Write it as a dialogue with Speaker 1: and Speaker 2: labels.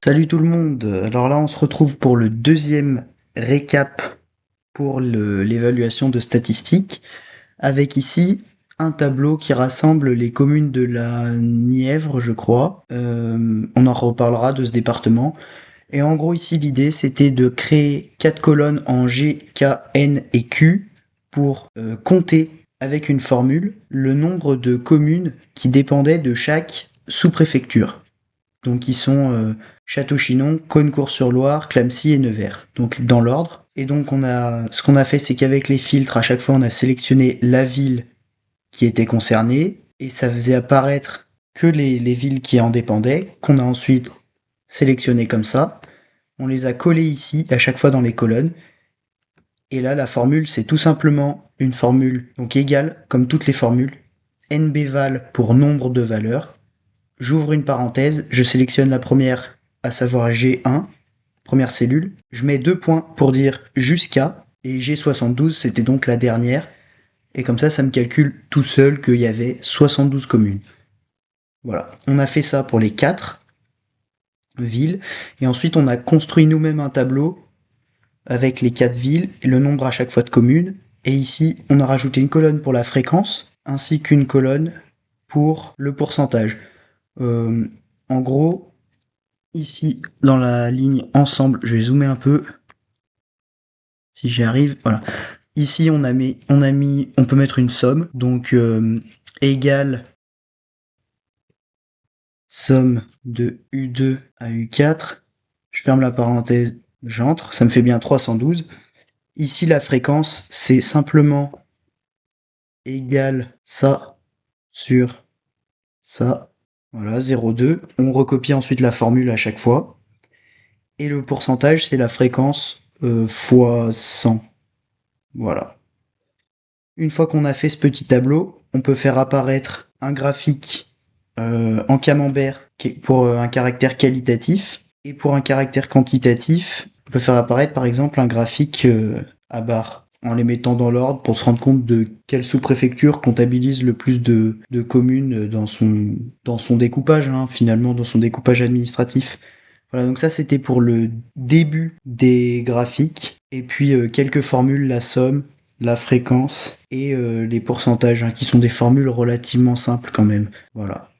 Speaker 1: Salut tout le monde. Alors là, on se retrouve pour le deuxième récap pour l'évaluation de statistiques, avec ici un tableau qui rassemble les communes de la Nièvre, je crois. On en reparlera de ce département. Et en gros, ici, l'idée, c'était de créer 4 colonnes en G, K, N et Q pour compter avec une formule le nombre de communes qui dépendaient de chaque sous-préfecture. Donc ils sont Château-Chinon, Cosne-Cours-sur-Loire, Clamecy et Nevers. Donc dans l'ordre. Et donc ce qu'on a fait, c'est qu'avec les filtres, à chaque fois, on a sélectionné la ville qui était concernée et ça faisait apparaître que les villes qui en dépendaient, qu'on a ensuite sélectionné comme ça. On les a collés ici, à chaque fois dans les colonnes. Et là, la formule, c'est tout simplement une formule donc égale, comme toutes les formules, nbval pour nombre de valeurs. J'ouvre une parenthèse, je sélectionne la première, à savoir G1, première cellule. Je mets 2 points pour dire jusqu'à, et G72, c'était donc la dernière. Et comme ça me calcule tout seul qu'il y avait 72 communes. Voilà, on a fait ça pour les 4 villes. Et ensuite, on a construit nous-mêmes un tableau avec les 4 villes et le nombre à chaque fois de communes. Et ici, on a rajouté une colonne pour la fréquence, ainsi qu'une colonne pour le pourcentage. En gros, ici, dans la ligne ensemble, je vais zoomer un peu. Si j'y arrive, voilà. Ici, on peut mettre une somme, donc égale somme de U2 à U4. Je ferme la parenthèse, j'entre, ça me fait bien 312. Ici, la fréquence, c'est simplement égal ça sur ça. Voilà, 0,2. On recopie ensuite la formule à chaque fois. Et le pourcentage, c'est la fréquence fois 100. Voilà. Une fois qu'on a fait ce petit tableau, on peut faire apparaître un graphique en camembert pour un caractère qualitatif. Et pour un caractère quantitatif, on peut faire apparaître par exemple un graphique à barres, en les mettant dans l'ordre pour se rendre compte de quelle sous-préfecture comptabilise le plus de communes dans son découpage, finalement, dans son découpage administratif. Voilà, donc ça c'était pour le début des graphiques. Et puis quelques formules, la somme, la fréquence et les pourcentages, qui sont des formules relativement simples quand même. Voilà.